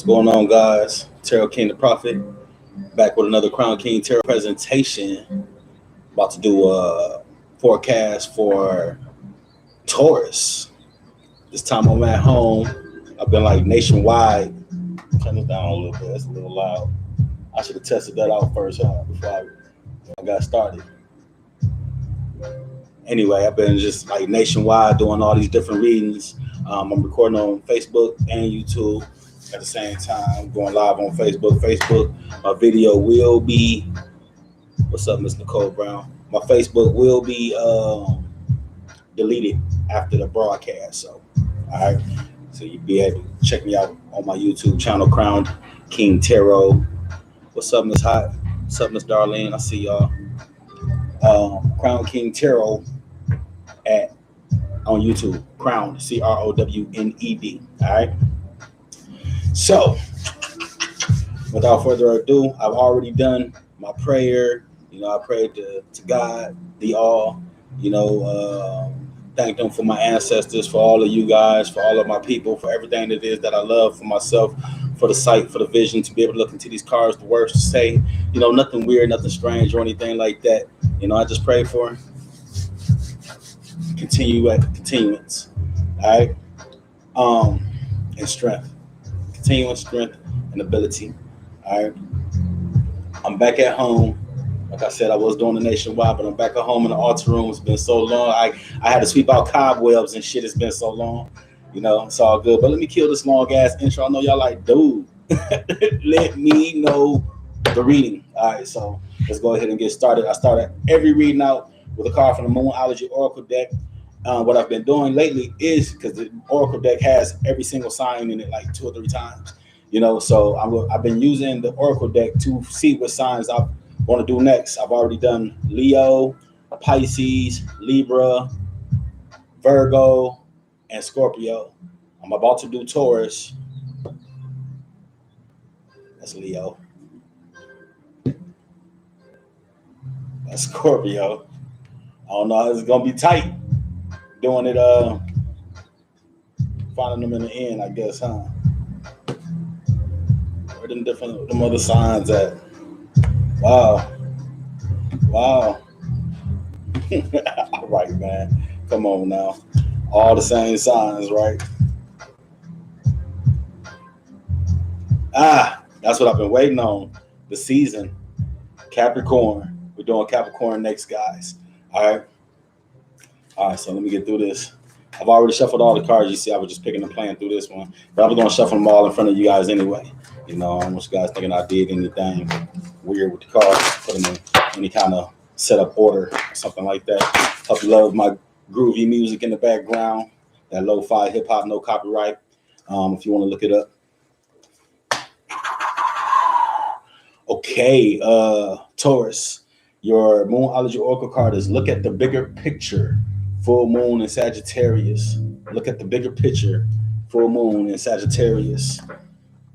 What's going on, guys? Tarot King the Prophet back with another Crown King Tarot presentation. About to do a forecast for Taurus. This time I'm at home. I've been like nationwide. Turn this down a little bit. That's a little loud. I should have tested that out first, before I got started. Anyway, I've been just like nationwide doing all these different readings. I'm recording on Facebook and YouTube at the same time, going live on Facebook. My video will be, what's up, Miss Nicole Brown? My Facebook will be deleted after the broadcast. So, all right. So you'll be able to check me out on my YouTube channel, Crowned King Tarot. What's up, Miss Hot? What's up, Miss Darlene? I see y'all. Crown King Tarot on YouTube. Crowned, CROWNED. All right. So, without further ado, I've already done my prayer. I prayed to God, the all. Thanked them for my ancestors, for all of you guys, for all of my people, for everything that it is that I love, for myself, for the sight, for the vision, to be able to look into these cards, the words to say, nothing weird, nothing strange or anything like that. I just pray for continuance, all right, and strength, continuing strength and ability, all right. I'm back at home. Like I said, I was doing the nationwide, but I'm back at home in the altar room. It's been so long. I had to sweep out cobwebs and shit. It's been so long. It's all good. But let me kill this long ass intro. I know y'all like, dude, let me know the reading. All right, so let's go ahead and get started. I started every reading out with a card from the Moonology Oracle deck. What I've been doing lately is, because the Oracle deck has every single sign in it like 2 or 3 times, so I've been using the Oracle deck to see what signs I want to do next. I've already done Leo, Pisces, Libra, Virgo, and Scorpio. I'm about to do Taurus. That's Leo. That's Scorpio. I don't know. It's gonna be tight doing it. Finding them in the end, I guess, huh? Where them other signs at? Wow. All right, man. Come on now. All the same signs, right? That's what I've been waiting on. The season. Capricorn. We're doing Capricorn next, guys. All right, so let me get through this. I've already shuffled all the cards. You see, I was just picking and playing through this one. But I was going to shuffle them all in front of you guys anyway. I don't want you guys thinking I did anything weird with the cards. Put them in any kind of setup order or something like that. Hope you love my groovy music in the background. That lo-fi hip-hop, no copyright. If you want to look it up. Okay, Taurus. Your Moonology Oracle card is look at the bigger picture. Full moon in Sagittarius. Look at the bigger picture. Full moon in Sagittarius.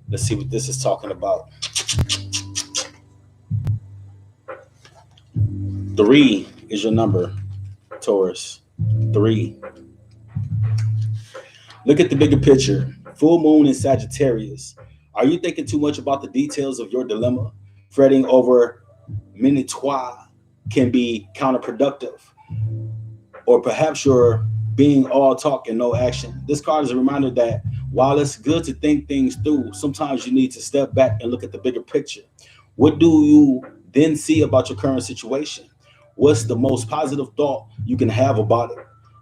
Let's see what this is talking about. 3 is your number, Taurus. 3. Look at the bigger picture. Full moon in Sagittarius. Are you thinking too much about the details of your dilemma? Fretting over minutia can be counterproductive. Or perhaps you're being all talk and no action. This card is a reminder that while it's good to think things through, sometimes you need to step back and look at the bigger picture. What do you then see about your current situation? What's the most positive thought you can have about it?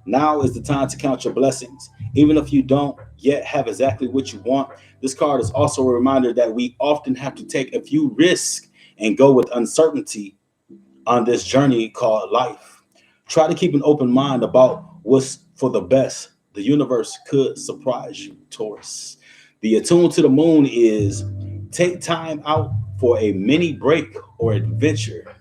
Now is the time to count your blessings. Even if you don't yet have exactly what you want, this card is also a reminder that we often have to take a few risks and go with uncertainty on this journey called life. Try to keep an open mind about what's for the best. The universe could surprise you, Taurus. The attune to the moon is take time out for a mini break or adventure.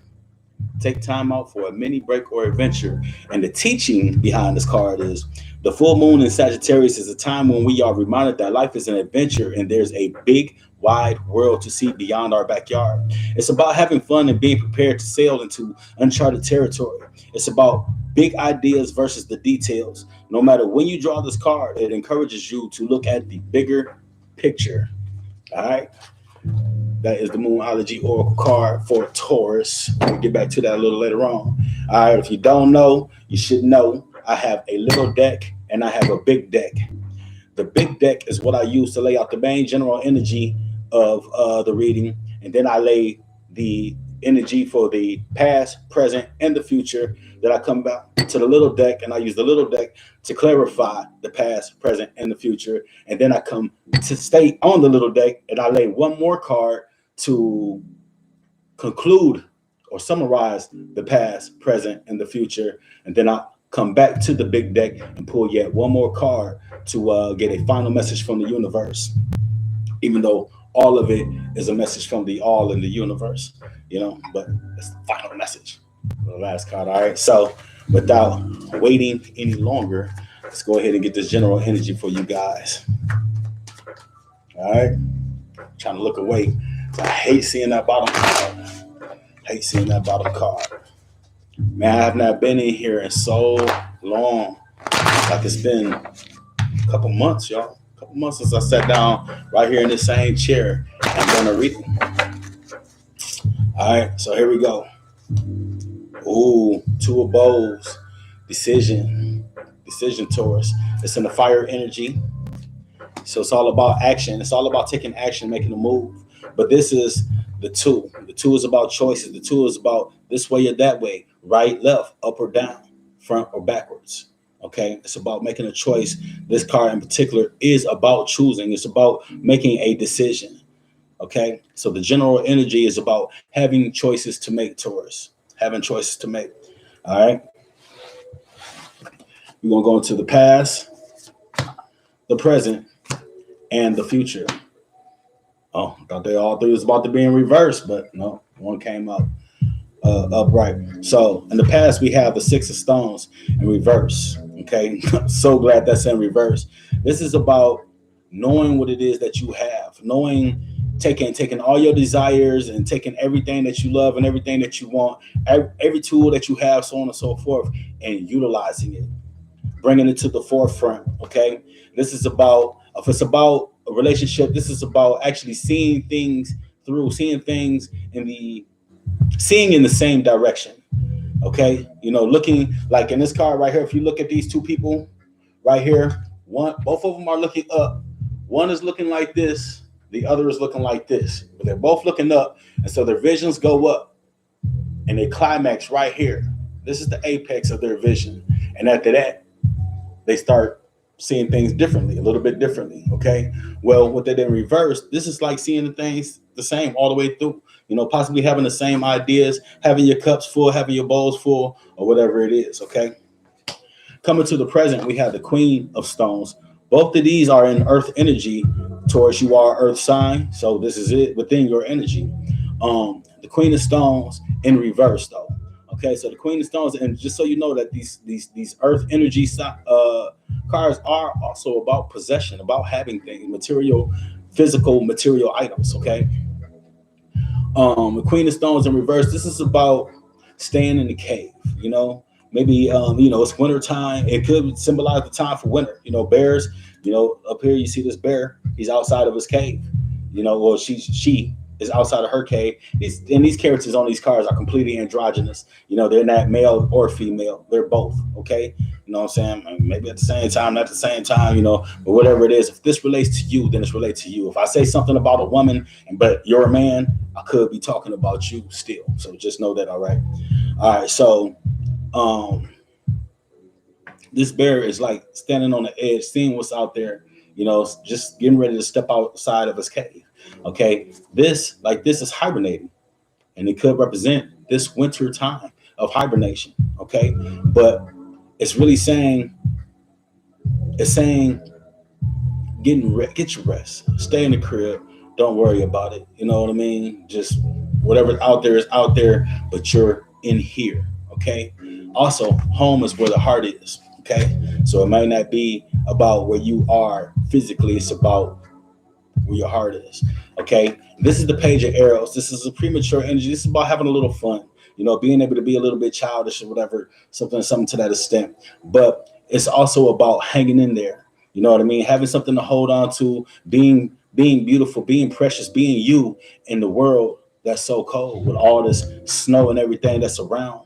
Take time out for a mini break or adventure. And the teaching behind this card is the full moon in Sagittarius is a time when we are reminded that life is an adventure and there's a big, wide world to see beyond our backyard. It's about having fun and being prepared to sail into uncharted territory. It's about big ideas versus the details. No matter when you draw this card, it encourages you to look at the bigger picture. All right. That is the Moonology Oracle card for Taurus. We'll get back to that a little later on. All right. If you don't know, you should know. I have a little deck and I have a big deck. The big deck is what I use to lay out the main general energy of the reading. And then I lay the energy for the past, present, and the future. Then I come back to the little deck and I use the little deck to clarify the past, present, and the future. And then I come to stay on the little deck and I lay one more card to conclude or summarize the past, present, and the future. And then I come back to the big deck and pull yet one more card to get a final message from the universe, even though all of it is a message from the all in the universe, you know, but it's the final message. The last card. All right. So without waiting any longer, let's go ahead and get this general energy for you guys. All right. I'm trying to look away. I hate seeing that bottom card. Man, I have not been in here in so long. Like it's been a couple months, y'all. A couple months since I sat down right here in this same chair and done a reading. All right, so here we go. Ooh, Two of Bows. Decision, Taurus. It's in the fire energy. So it's all about action. It's all about taking action, making a move. But this is the two. The two is about choices. The two is about this way or that way, right, left, up or down, front or backwards. Okay, it's about making a choice. This card in particular is about choosing. It's about making a decision. Okay, so the general energy is about having choices to make, Taurus. Having choices to make. All right. We're going to go into the past, the present, and the future. Oh, I thought they all three was about to be in reverse, but no, one came up upright. So in the past, we have the Six of Stones in reverse. Okay, so glad that's in reverse. This is about knowing what it is that you have, knowing, taking all your desires and taking everything that you love and everything that you want, every tool that you have, so on and so forth, and utilizing it, bringing it to the forefront. Okay, this is about, if it's about a relationship, this is about actually seeing things through, seeing in the same direction. Okay, you know, looking like in this card right here, if you look at these two people right here, both of them are looking up. One is looking like this, the other is looking like this, but they're both looking up, and so their visions go up and they climax right here. This is the apex of their vision, and after that they start seeing things differently, a little bit differently. Okay, well, what they did in reverse, this is like seeing the things the same all the way through, you know, possibly having the same ideas, having your cups full, having your bowls full, or whatever it is. Okay, coming to the present, we have the Queen of Stones. Both of these are in earth energy. Taurus, you are earth sign, so this is it within your energy. The Queen of Stones in reverse though. Okay, so the Queen of Stones, and just so you know that these earth energy cards are also about possession, about having things, material, physical material items. Okay, the Queen of Stones in reverse, this is about staying in the cave, you know. Maybe you know, it's winter time. It could symbolize the time for winter. You know, bears, you know, up here you see this bear, he's outside of his cave, you know, well, she is outside of her cave. And these characters on these cards are completely androgynous. You know, they're not male or female. They're both. Okay. You know what I'm saying? Maybe at the same time, not at the same time, you know, but whatever it is, if this relates to you, then it's related to you. If I say something about a woman, but you're a man, I could be talking about you still. So just know that. All right. All right. So, this bear is like standing on the edge, seeing what's out there, you know, just getting ready to step outside of his cave. Okay, this is hibernating, and it could represent this winter time of hibernation. Okay, but it's really saying, get your rest, stay in the crib, don't worry about it. You know what I mean? Just whatever's out there is out there, but you're in here. Okay. Also, home is where the heart is. Okay, so it might not be about where you are physically, it's about where your heart is. Okay, this is the Page of Arrows. This is a premature energy. This is about having a little fun, you know, being able to be a little bit childish or whatever, something to that extent. But it's also about hanging in there. You know what I mean? Having something to hold on to, being being beautiful, being precious, being you in the world that's so cold with all this snow and everything that's around.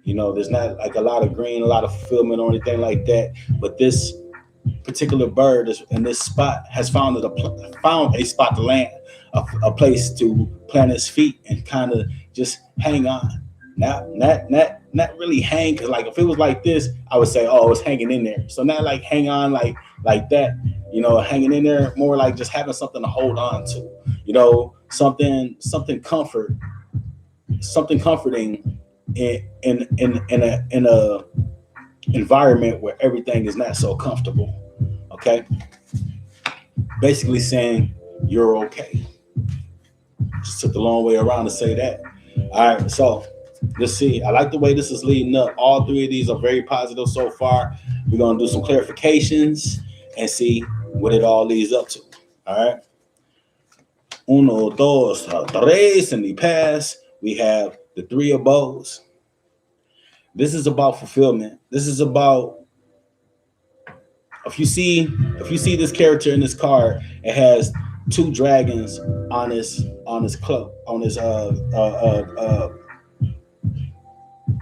You know, there's not like a lot of green, a lot of fulfillment or anything like that. But this particular bird is in this spot has found a spot to land, a place to plant its feet and kind of just hang on. Not really hang, because like if it was like this, I would say, oh, it's hanging in there. So not like hang on like that, you know, hanging in there, more like just having something to hold on to, you know, something comforting in a environment where everything is not so comfortable. Okay, basically saying you're okay. Just took the long way around to say that. All right, so let's see. I like the way this is leading up. All three of these are very positive so far. We're gonna do some clarifications and see what it all leads up to. All right. Uno, dos, tres. In the past, we have the three of bows. This is about fulfillment. This is about, if you see this character in this card, it has two dragons on his cloak, on his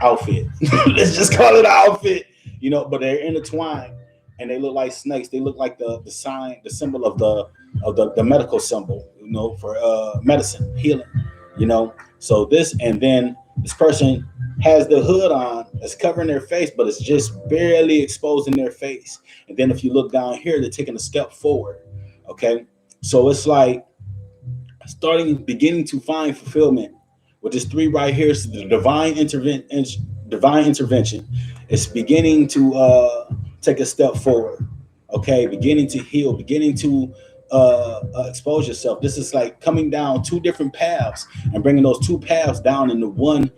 outfit. Let's just call it an outfit, you know, but they're intertwined and they look like snakes. They look like the sign, the symbol of the medical symbol, you know, for medicine, healing, you know. So this, and then this person has the hood on, it's covering their face, but it's just barely exposing their face. And then if you look down here, they're taking a step forward. Okay, so it's like beginning to find fulfillment with this three right here. So the divine intervention. It's beginning to take a step forward. Okay, beginning to heal, beginning to expose yourself. This is like coming down two different paths and bringing those two paths down into one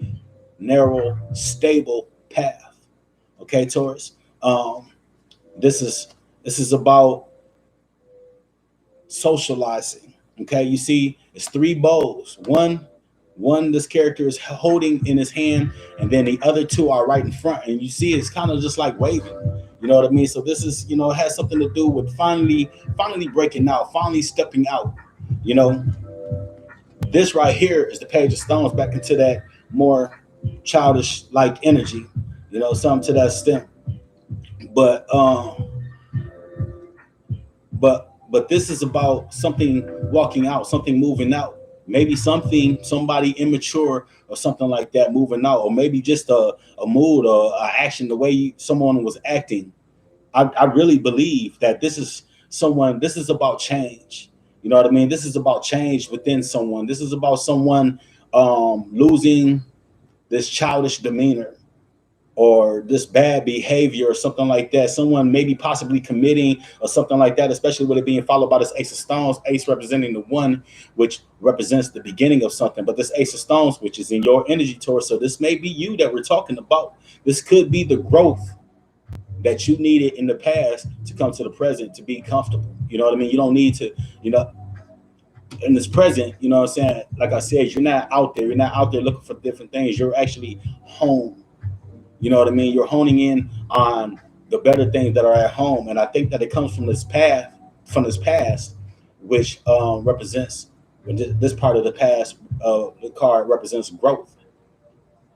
narrow, stable path. Okay, Taurus. This is about socializing. Okay, you see, it's three bows. One this character is holding in his hand, and then the other two are right in front. And you see, it's kind of just like waving. You know what I mean? So this is, you know, it has something to do with finally breaking out, finally stepping out. You know, this right here is the Page of Stones, back into that more childish like energy, you know, something to that extent. But this is about something walking out, something moving out. Maybe somebody immature or something like that moving out, or maybe just a mood or an action, the way someone was acting. I really believe that this is about change. You know what I mean? This is about change within someone. This is about someone losing this childish demeanor or this bad behavior or something like that. Someone maybe possibly committing or something like that, especially with it being followed by this Ace of Stones, Ace representing the one, which represents the beginning of something. But this Ace of Stones, which is in your energy, Taurus. So this may be you that we're talking about. This could be the growth that you needed in the past to come to the present to be comfortable. You know what I mean? You don't need to, you know, in this present, you know what I'm saying? Like I said, you're not out there. You're not out there looking for different things. You're actually home. You know what I mean? You're honing in on the better things that are at home. And I think that it comes from this past, which represents, this part of the past, the card represents growth.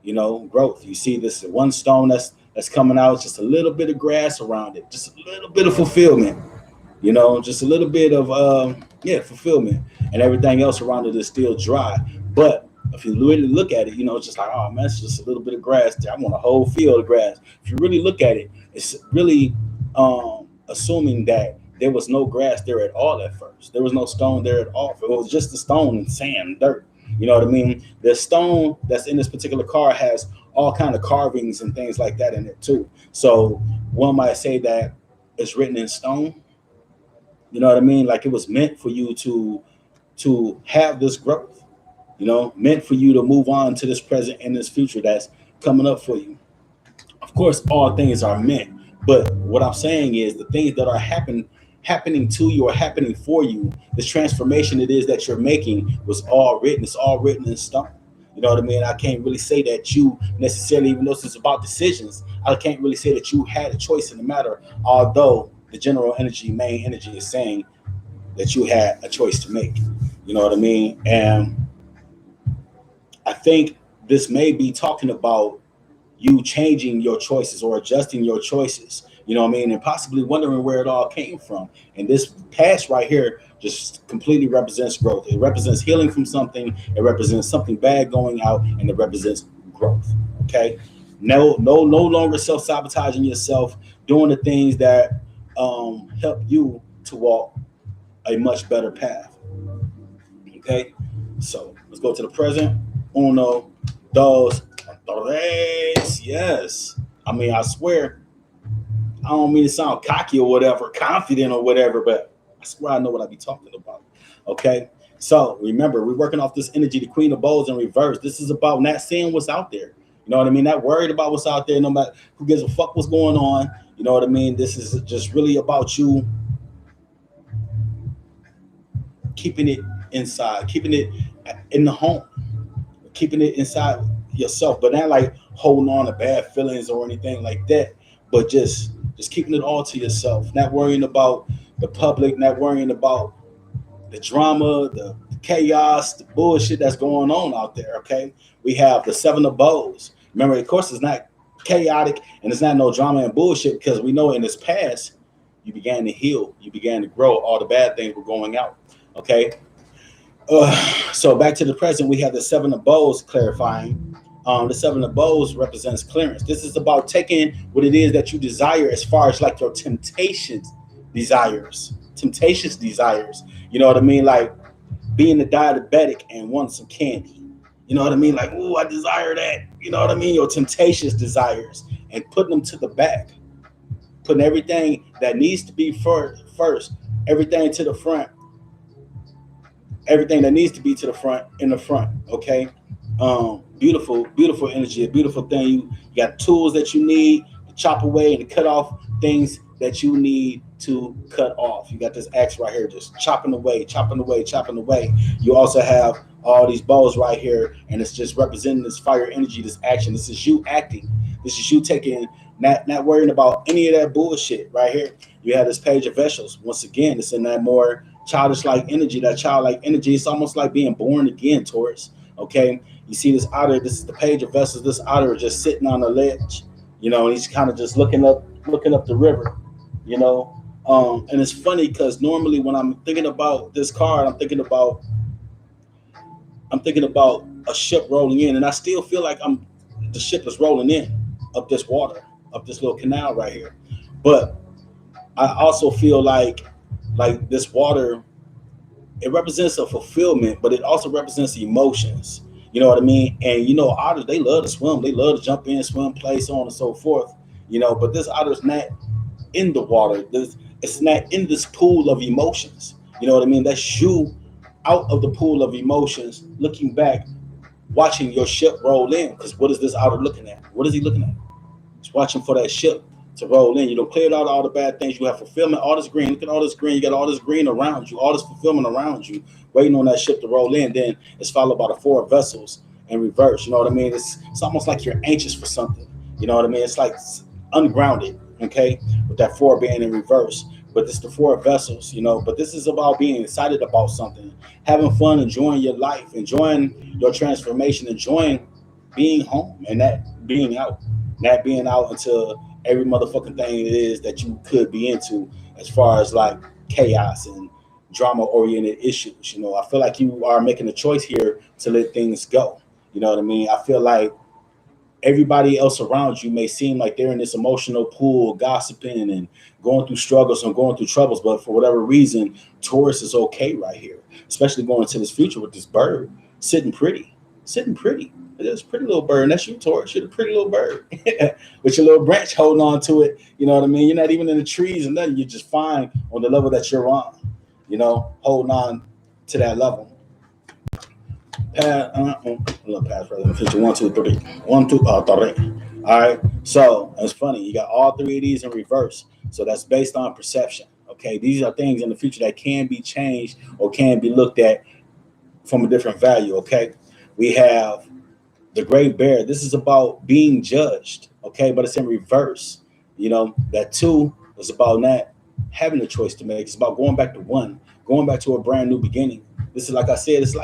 You know, growth. You see this one stone that's coming out, just a little bit of grass around it, just a little bit of fulfillment. You know, just a little bit of fulfillment, and everything else around it is still dry. But if you really look at it, you know, it's just like, oh man, it's just a little bit of grass there. I want a whole field of grass. If you really look at it, it's really assuming that there was no grass there at all at first. There was no stone there at all. It was just the stone and sand and dirt. You know what I mean? The stone that's in this particular card has all kind of carvings and things like that in it too. So one might say that it's written in stone. You know what I mean? Like it was meant for you to have this growth, you know, meant for you to move on to this present and this future that's coming up for you. Of course, all things are meant, but what I'm saying is the things that are happening to you or happening for you, this transformation it is that you're making was all written. It's all written in stone. You know what I mean? I can't really say that you necessarily, even though this is about decisions, I can't really say that you had a choice in the matter, although the general energy, main energy is saying that you had a choice to make. You know what I mean? And I think this may be talking about you changing your choices or adjusting your choices. You know what I mean? And possibly wondering where it all came from. And this past right here just completely represents growth. It represents healing from something. It represents something bad going out, and it represents growth. Okay. No longer self-sabotaging yourself, doing the things that help you to walk a much better path. Okay. So let's go to the present. Uno, dos, tres. Yes. I mean, I swear, I don't mean to sound cocky or whatever, confident or whatever, but I swear I know what I be talking about. Okay. So remember, we're working off this energy, the Queen of Bowls in reverse. This is about not seeing what's out there. You know what I mean? Not worried about what's out there, no matter who gives a fuck what's going on. You know what I mean? This is just really about you keeping it inside, keeping it in the home, keeping it inside yourself, but not like holding on to bad feelings or anything like that, but just keeping it all to yourself, not worrying about the public, not worrying about the drama, the chaos, the bullshit that's going on out there. Okay, we have the Seven of Bows. Remember, of course, it's not chaotic and it's not no drama and bullshit, because we know in this past you began to heal, you began to grow, all the bad things were going out. Okay, so back to the present, we have the Seven of Bows clarifying. The Seven of Bows represents clearance. This is about taking what it is that you desire, as far as like your temptations desires. You know what I mean? Like being a diabetic and wanting some candy. You know what I mean? Like, ooh, I desire that. You know what I mean? Your temptations desires, and putting them to the back. Putting everything that needs to be first, everything to the front. Everything that needs to be to the front, in the front. Okay. Beautiful energy, a beautiful thing. You got tools that you need to chop away and to cut off things that you need to cut off. You got this axe right here, just chopping away. You also have all these bows right here, and it's just representing this fire energy, this action. This is you acting. This is you taking, not worrying about any of that bullshit right here. You have this Page of Vessels. Once again, it's in that more childish-like energy, that childlike energy. It's almost like being born again, Taurus. Okay, you see this otter. This is the Page of Vessels. This otter is just sitting on the ledge, you know, and he's kind of just looking up the river, you know. And it's funny because normally when I'm thinking about this card, I'm thinking about a ship rolling in, and I still feel like the ship is rolling in up this water, up this little canal right here. But I also feel like this water, it represents a fulfillment, but it also represents emotions. You know what I mean? And you know, otters, they love to swim. They love to jump in, swim, play, so on and so forth. You know, but this otter's not in the water. It's not in this pool of emotions. You know what I mean? That's you out of the pool of emotions, looking back, watching your ship roll in. Because what is this otter looking at? What is he looking at? He's watching for that ship to roll in. You know, cleared out all the bad things. You have fulfillment, all this green. Look at all this green. You got all this green around you, all this fulfillment around you, waiting on that ship to roll in. Then it's followed by the Four of Vessels in reverse. You know what I mean? It's almost like you're anxious for something. You know what I mean? It's like ungrounded, okay, with that four being in reverse. But it's the Four of Vessels, you know. But this is about being excited about something, having fun, enjoying your life, enjoying your transformation, enjoying being home and not being out until every motherfucking thing it is that you could be into, as far as like chaos and drama-oriented issues. You know, I feel like you are making a choice here to let things go. You know what I mean? I feel like everybody else around you may seem like they're in this emotional pool, gossiping and going through struggles and going through troubles, but for whatever reason, Taurus is okay right here, especially going into this future with this bird sitting pretty. It's a pretty little bird, and that's you, Taurus. You're a pretty little bird with your little branch holding on to it. You know what I mean? You're not even in the trees and nothing. You're just fine on the level that you're on, you know, holding on to that level. Pass, rather. Feature 1, 2, 3. 1, 2, 3. All right. So it's funny. You got all three of these in reverse. So that's based on perception. Okay. These are things in the future that can be changed or can be looked at from a different value. Okay. We have the Great Bear. This is about being judged. Okay. But it's in reverse. You know, that 2 is about having a choice to make. It's about going back to one, going back to a brand new beginning. This is, like I said, it's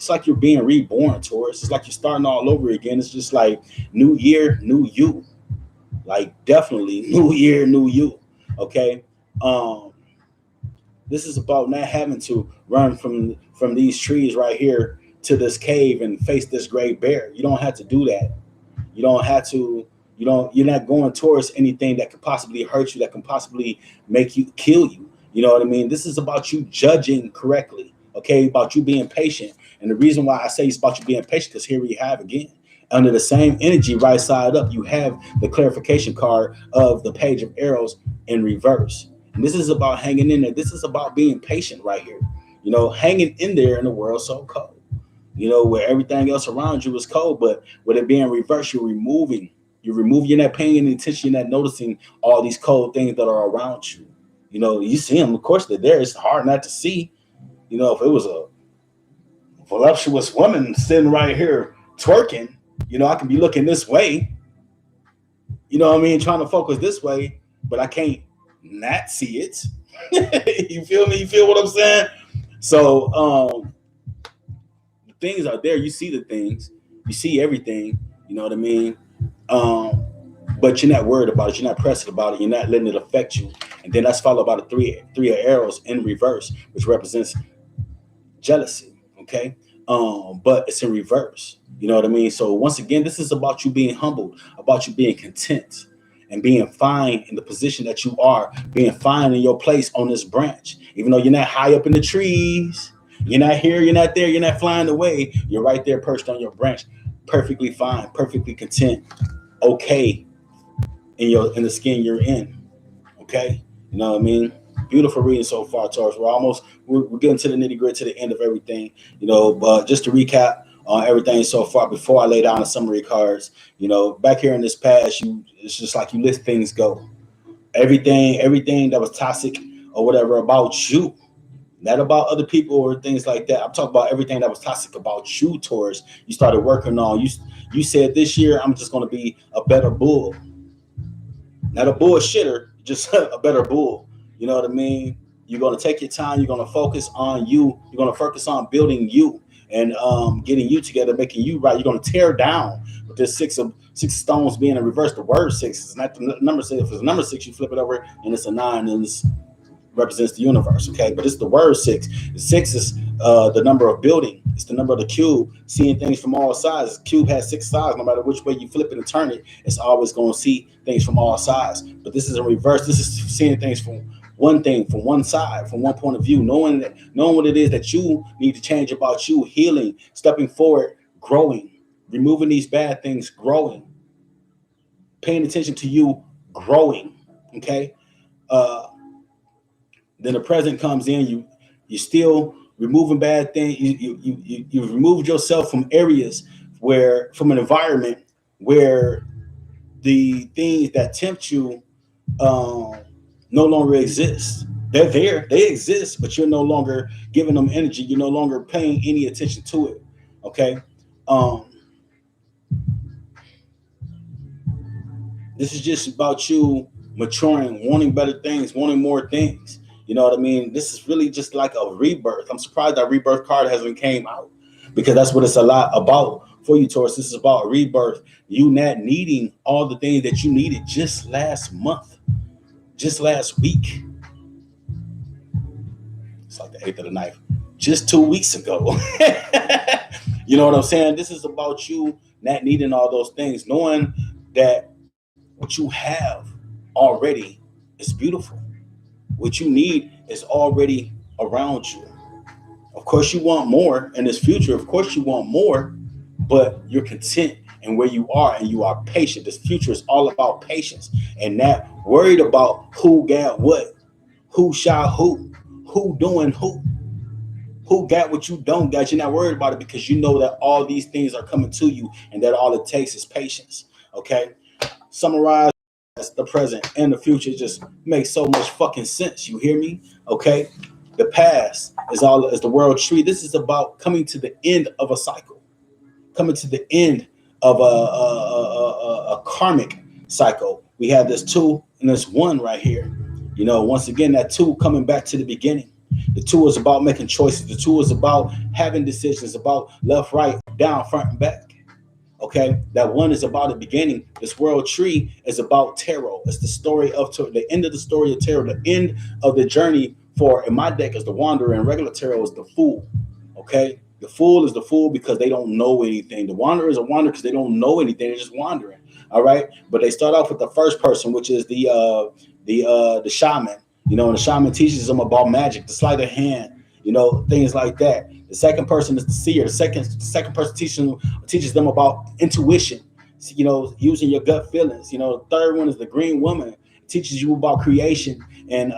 like you're being reborn, Taurus. It's like you're starting all over again. It's just like new year, new you. Like definitely new year, new you. Okay. Um, this is about not having to run from these trees right here to this cave and face this great bear. You don't have to do that. You don't have to. You're not going towards anything that could possibly hurt you, that can possibly make you kill you. You know what I mean? This is about you judging correctly. Okay, about you being patient. And the reason why I say it's about you being patient, because here we have again, under the same energy, right side up, you have the clarification card of the page of arrows in reverse. And this is about hanging in there. This is about being patient right here. Hanging in there in the world so cold. Where everything else around you is cold, but with it being reversed, you're not paying any attention, you're not noticing all these cold things that are around you. You see them, of course they're there. It's hard not to see. If it was a voluptuous woman sitting right here twerking, I can be looking this way, trying to focus this way, but I can't not see it. You feel me? You feel what I'm saying? So the things are there. You see the things, you see everything, you know what I mean? But you're not worried about it, you're not pressing about it, you're not letting it affect you. And then that's followed by the three of arrows in reverse, which represents jealousy. Okay. But it's in reverse. You know what I mean? So once again, this is about you being humbled, about you being content and being fine in the position that you are, being fine in your place on this branch. Even though you're not high up in the trees, you're not here, you're not there, you're not flying away, you're right there perched on your branch, perfectly fine, perfectly content, okay in the skin you're in. Okay? You know what I mean? Beautiful reading so far, Taurus. We're getting to the nitty gritty, to the end of everything. But just to recap on everything so far before I lay down the summary cards, back here in this past, it's just like you let things go. Everything that was toxic or whatever about you, not about other people or things like that. I'm talking about everything that was toxic about you, Taurus. You started working on. You said this year I'm just going to be a better bull, not a bullshitter, just a better bull. You know what I mean? You're going to take your time. You're going to focus on you. You're going to focus on building you and getting you together, making you right. You're going to tear down with this six stones being in reverse. The word six is not the number six. If it's number six, you flip it over and it's a 9 and it's represents the universe. Okay, but it's the word six. The 6 is the number of building. It's the number of the cube, seeing things from all sides. The cube has 6 sides. No matter which way you flip it and turn it, it's always going to see things from all sides. But this is in reverse. This is seeing things from one side, from one point of view, knowing what it is that you need to change about you, healing, stepping forward, growing, removing these bad things, growing, paying attention to you, growing. Okay. Then the present comes in. You still removing bad things. You've removed yourself from areas from an environment where the things that tempt you no longer exist. They're there, they exist, but you're no longer giving them energy. You're no longer paying any attention to it. Okay. This is just about you maturing, wanting better things, wanting more things. You know what I mean? This is really just like a rebirth. I'm surprised that rebirth card hasn't came out, because that's what it's a lot about for you, Taurus. This is about rebirth. You not needing all the things that you needed just last month, just last week. It's like the 8th of the 9th, just 2 weeks ago. You know what I'm saying? This is about you not needing all those things, knowing that what you have already is beautiful. What you need is already around you. Of course, you want more in this future. Of course, you want more, but you're content in where you are and you are patient. This future is all about patience and not worried about who got what, who shot who doing who got what you don't got. You're not worried about it because you know that all these things are coming to you and that all it takes is patience. Okay. Summarize the present and the future just makes so much fucking sense. You hear me? Okay. The past is the world tree. This is about coming to the end of a cycle, coming to the end of a karmic cycle. We have this 2 and this 1 right here. You know, once again, that two coming back to the beginning. The two is about making choices. The two is about having decisions about left, right, down, front, and back. Okay, that one is about the beginning. This world tree is about tarot. It's the story of the end of the story of tarot, the end of the journey for, in my deck, is the wanderer, and regular tarot is the fool. Okay, the fool is the fool because they don't know anything. The wanderer is a wanderer because they don't know anything. They're just wandering. All right, but they start off with the first person, which is the shaman. You know, and the shaman teaches them about magic, the sleight of hand, you know, things like that. The second person is the seer. The second person teaches them about intuition, you know, using your gut feelings. You know, the third one is the green woman. It teaches you about creation and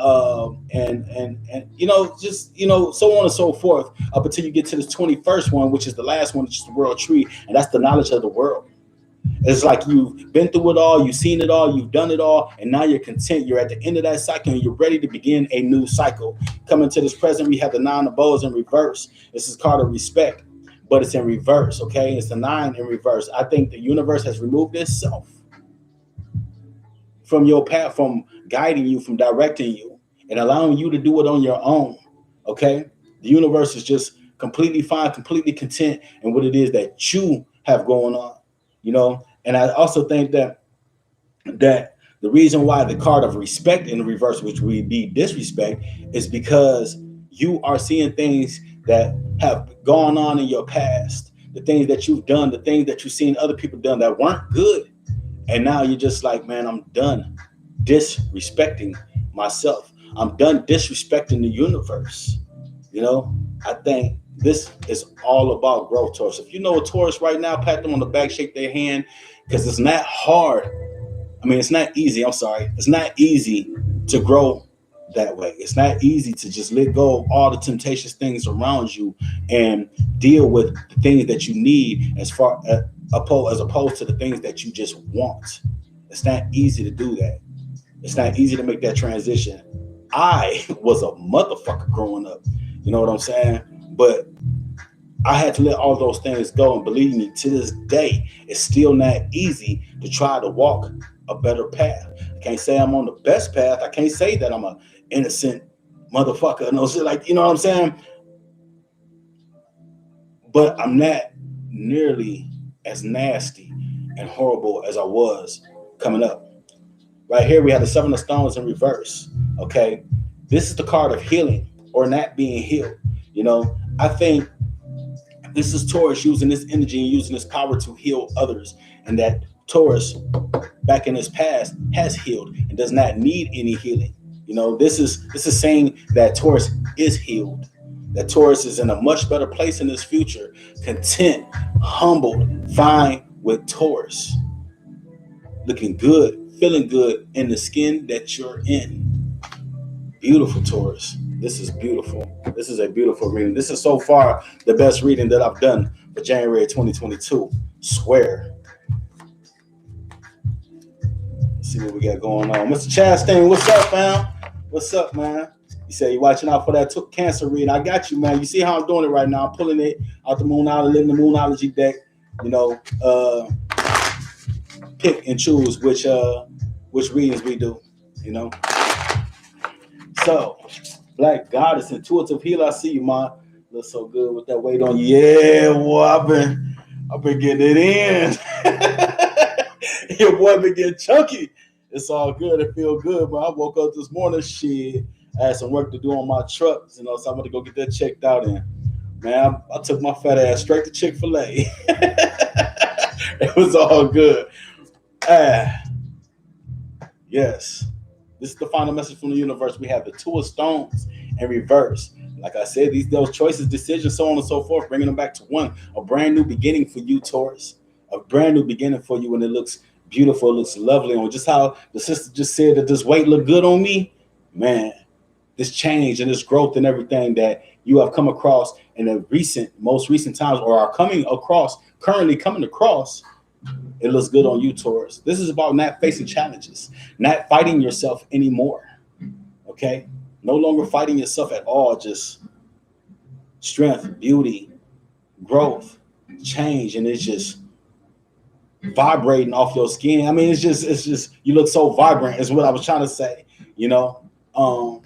you know, just, you know, so on and so forth, up until you get to this 21st one, which is the last one, which is the world tree, and that's the knowledge of the world. It's like you've been through it all, you've seen it all, you've done it all, and now you're content. You're at the end of that cycle, and you're ready to begin a new cycle. Coming to this present, we have the nine of bows in reverse. This is called a respect, but it's in reverse, okay? It's the nine in reverse. I think the universe has removed itself from your path, from guiding you, from directing you, and allowing you to do it on your own, okay? The universe is just completely fine, completely content in what it is that you have going on, you know? And I also think that the reason why the card of respect in the reverse, which would be disrespect, is because you are seeing things that have gone on in your past, the things that you've done, the things that you've seen other people done that weren't good. And now you're just like, man, I'm done disrespecting myself. I'm done disrespecting the universe. You know, I think this is all about growth, Taurus. If you know a Taurus right now, pat them on the back, shake their hand, because it's not hard. I mean, it's not easy. I'm sorry. It's not easy to grow that way. It's not easy to just let go of all the temptations, things around you, and deal with the things that you need as opposed to the things that you just want. It's not easy to do that. It's not easy to make that transition. I was a motherfucker growing up. You know what I'm saying? But I had to let all those things go. And believe me, to this day, it's still not easy to try to walk a better path. I can't say I'm on the best path. I can't say that I'm an innocent motherfucker. No shit, like, you know what I'm saying? But I'm not nearly as nasty and horrible as I was coming up. Right here, we have the Seven of Stones in reverse. Okay, this is the card of healing or not being healed. You know, I think this is Taurus using this energy and using this power to heal others, and that Taurus, back in his past, has healed and does not need any healing. You know, this is saying that Taurus is healed, that Taurus is in a much better place in his future, content, humbled, fine with Taurus, looking good, feeling good in the skin that you're in. Beautiful, Taurus. This is beautiful. This is a beautiful reading. This is so far the best reading that I've done for January 2022. Swear. Let's see what we got going on. Mr. Chastain, what's up, man? What's up, man? You say you're watching out for that Cancer reading. I got you, man. You see how I'm doing it right now. I'm pulling it out the Moonology, in the Moonology deck. You know, pick and choose which readings we do. You know. So, Black Goddess, intuitive healer. I see you, man. Look so good with that weight on you. Yeah, boy, I've been getting it in. Your boy been getting chunky. It's all good. It feel good, but I woke up this morning, shit. I had some work to do on my truck, you know, so I'm gonna go get that checked out. And man, I took my fat ass straight to Chick-fil-A. It was all good. Yes. This is the final message from the universe. We have the Two of Stones in reverse. Like I said, those choices, decisions, so on and so forth, bringing them back to one. A brand new beginning for you, Taurus. A brand new beginning for you, and it looks beautiful, it looks lovely. And just how the sister just said that this weight looked good on me, man, this change and this growth and everything that you have come across in the most recent times, or are currently coming across, it looks good on you, Taurus. This is about not facing challenges, not fighting yourself anymore. Okay? No longer fighting yourself at all. Just strength, beauty, growth, change, and it's just vibrating off your skin. I mean, it's just you look so vibrant, is what I was trying to say, you know? Um,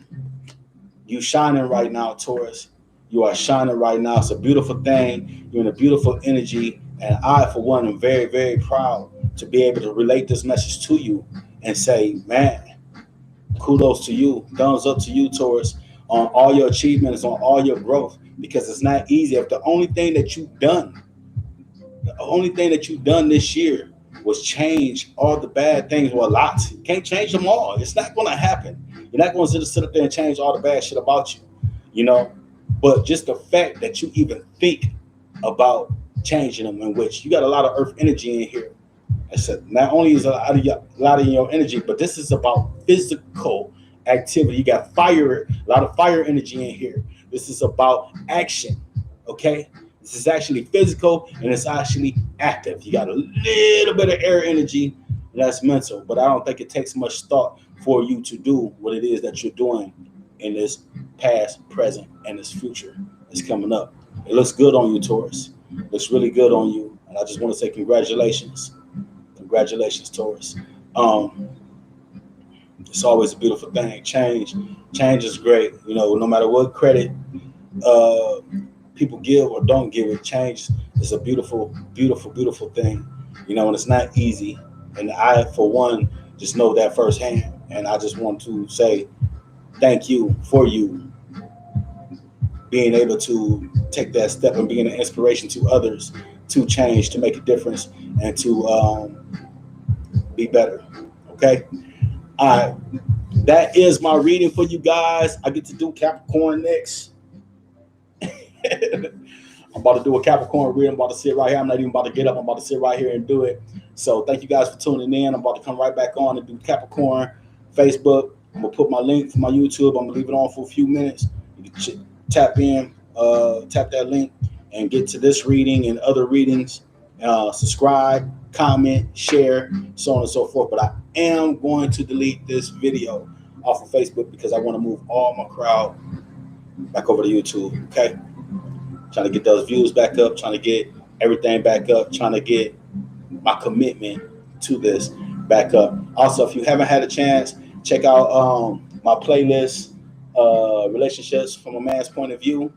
you shining right now, Taurus. You are shining right now. It's a beautiful thing. You're in a beautiful energy. And I, for one, am very, very proud to be able to relate this message to you and say, man, kudos to you. Thumbs up to you, Taurus, on all your achievements, on all your growth, because it's not easy. If the only thing that you've done this year was change all the bad things, well, a lot. You can't change them all. It's not going to happen. You're not going to sit up there and change all the bad shit about you, you know. But just the fact that you even think about changing them, in which you got a lot of earth energy in here. I said, not only is a lot of your energy, but this is about physical activity. You got fire, a lot of fire energy in here. This is about action, okay? This is actually physical and it's actually active. You got a little bit of air energy, and that's mental, but I don't think it takes much thought for you to do what it is that you're doing in this past, present, and this future that's coming up. It looks good on you, Taurus. It looks really good on you, and I just want to say congratulations. Congratulations, Taurus. It's always a beautiful thing. Change is great. You know, no matter what credit people give or don't give it, change is a beautiful, beautiful, beautiful thing. You know, and it's not easy. And I, for one, just know that firsthand. And I just want to say thank you for you being able to take that step and being an inspiration to others to change, to make a difference, and to be better. Okay? All right. That is my reading for you guys. I get to do Capricorn next. I'm about to do a Capricorn reading. I'm about to sit right here. I'm not even about to get up. I'm about to sit right here and do it. So thank you guys for tuning in. I'm about to come right back on and do Capricorn Facebook. I'm going to put my link for my YouTube. I'm going to leave it on for a few minutes. You can tap in, tap that link and get to this reading and other readings. Subscribe, comment, share, so on and so forth. But I am going to delete this video off of Facebook because I want to move all my crowd back over to YouTube. Okay? Trying to get those views back up, trying to get everything back up, trying to get my commitment to this back up. Also, if you haven't had a chance, check out my playlist, Relationships from a Man's Point of View.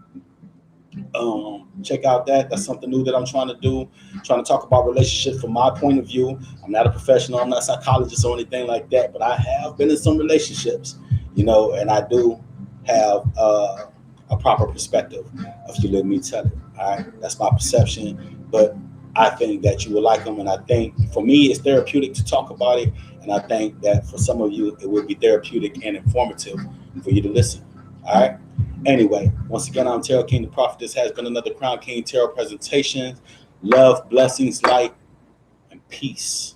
Check out that. That's something new that I'm trying to do. I'm trying to talk about relationships from my point of view. I'm not a professional. I'm not a psychologist or anything like that, but I have been in some relationships, you know, and I do have a proper perspective, if you let me tell it. All right, that's my perception, but I think that you will like them, and I think for me it's therapeutic to talk about it, and I think that for some of you it would be therapeutic and informative for you to listen. All right. Anyway, once again, I'm Tarot King the Prophet. This has been another Crown King Tarot presentation. Love, blessings, light, and peace.